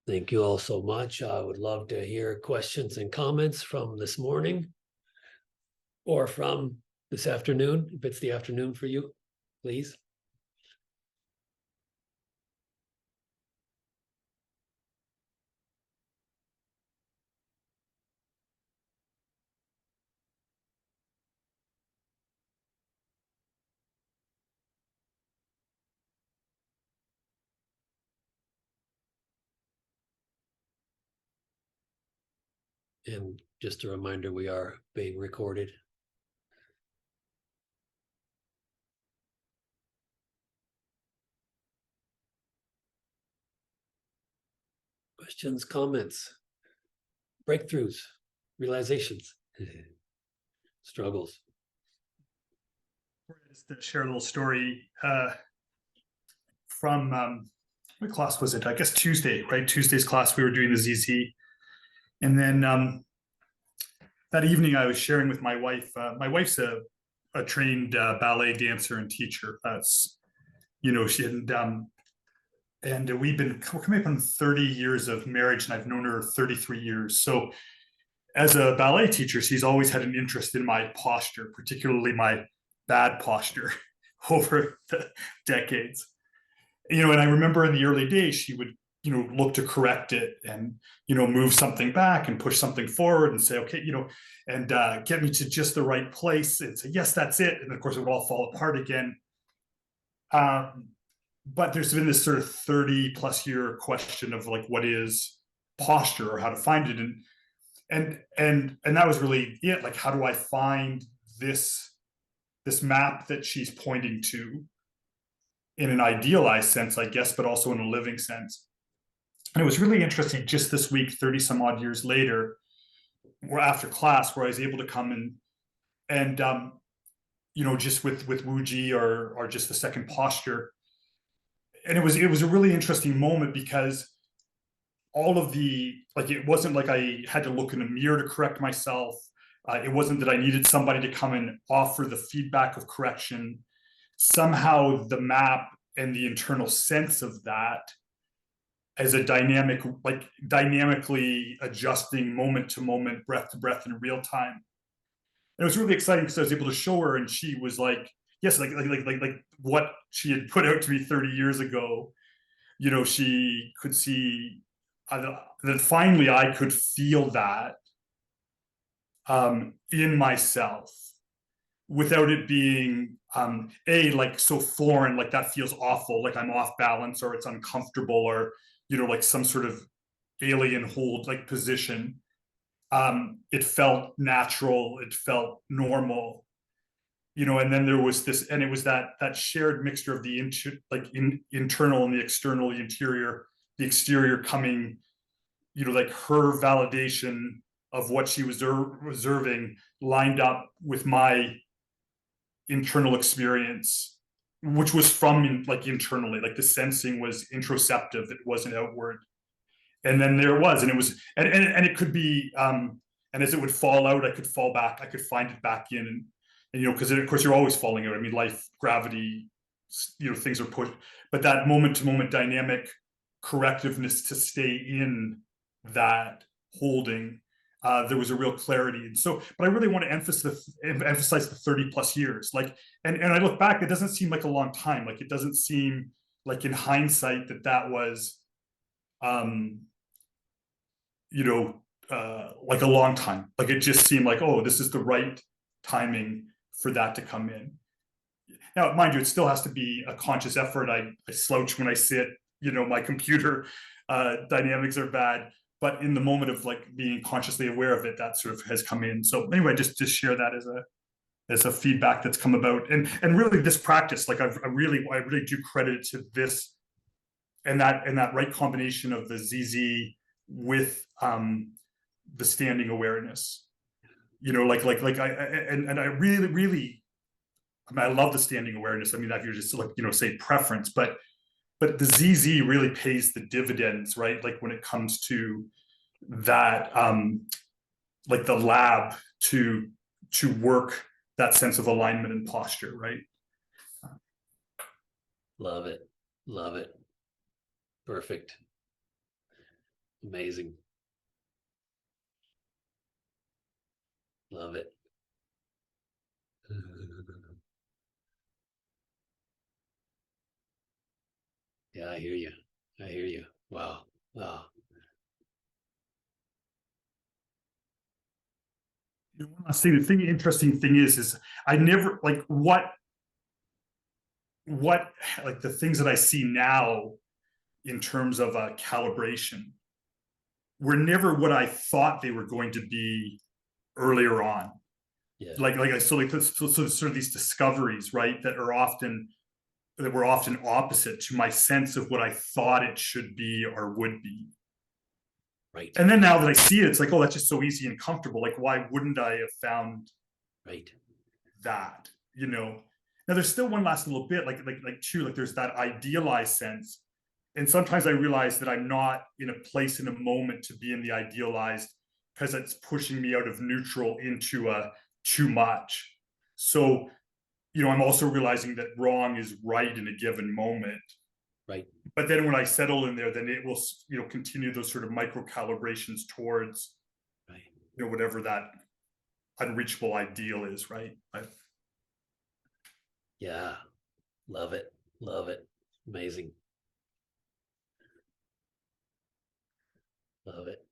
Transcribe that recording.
Thank you all so much. I would love to hear questions and comments from this morning or from this afternoon, if it's the afternoon for you, please. And just a reminder, we are being recorded. Questions, comments, breakthroughs, realizations, struggles. Just to share a little story from what class was it? I guess Tuesday, right? Tuesday's class, we were doing the ZZ. And then that evening I was sharing with my wife. My wife's a trained ballet dancer and teacher. That's, she and we're coming up on 30 years of marriage, and I've known her 33 years. So as a ballet teacher, she's always had an interest in my posture, particularly my bad posture over the decades. And I remember in the early days, she would, look to correct it and, move something back and push something forward and say, okay, and get me to just the right place and say, yes, that's it. And of course, it would all fall apart again. But there's been this sort of 30 plus year question of like, what is posture or how to find it? And that was really it. Like, how do I find this map that she's pointing to in an idealized sense, I guess, but also in a living sense? And it was really interesting just this week, 30 some odd years later, where after class, where I was able to come and just with Wuji or just the second posture. And it was a really interesting moment because all of it wasn't like I had to look in a mirror to correct myself. It wasn't that I needed somebody to come and offer the feedback of correction. Somehow the map and the internal sense of that as a dynamically adjusting moment to moment, breath to breath in real time. And it was really exciting because I was able to show her, and she was like, yes, like what she had put out to me 30 years ago. She could see that finally I could feel that in myself without it being like so foreign, like that feels awful, like I'm off balance or it's uncomfortable or like some sort of alien hold like position. It felt natural, it felt normal, and then there was this, and it was that shared mixture of the internal and the external, the exterior coming, like her validation of what she was observing lined up with my internal experience, which was from like internally, like the sensing was introceptive, it wasn't outward. And then there was, and it was, and it could be, and as it would fall out, I could fall back, I could find it back in, and because of course you're always falling out. I mean, life, gravity, things are pushed, but that moment to moment dynamic correctiveness to stay in that holding, there was a real clarity. And so, but I really want to emphasize the 30 plus years. Like, and I look back, it doesn't seem like a long time. Like, it doesn't seem like in hindsight that was, like a long time. Like, it just seemed like, oh, this is the right timing for that to come in. Now, mind you, it still has to be a conscious effort. I slouch when I sit, my computer dynamics are bad, but in the moment of like being consciously aware of it, that sort of has come in. So anyway, just share that as a feedback that's come about. And really this practice, like I really do credit it to this and that right combination of the ZZ with the standing awareness. I really, I mean, I love the standing awareness. I mean, if you're just like, say preference, but the ZZ really pays the dividends, right? Like when it comes to that, like the lab to work that sense of alignment and posture, right? Love it. Love it. Perfect. Amazing. Love it. Yeah, I hear you. I hear you. Wow. Wow. You know, one last thing, the interesting thing is I never like what like the things that I see now in terms of calibration were never what I thought they were going to be earlier on. Yeah. Like I so like so sort of these discoveries, right, that were often opposite to my sense of what I thought it should be or would be. Right. And then now that I see it, it's like, oh, that's just so easy and comfortable. Like, why wouldn't I have found Right. that? You know. Now there's still one last little bit, like there's that idealized sense. And sometimes I realize that I'm not in a place in a moment to be in the idealized because it's pushing me out of neutral into a too much. So, you know, I'm also realizing that wrong is right in a given moment. Right. But then when I settle in there, then it will, you know, continue those sort of micro calibrations towards, Right. you know, whatever that unreachable ideal is, right? Yeah. Love it. Love it. Amazing. Love it.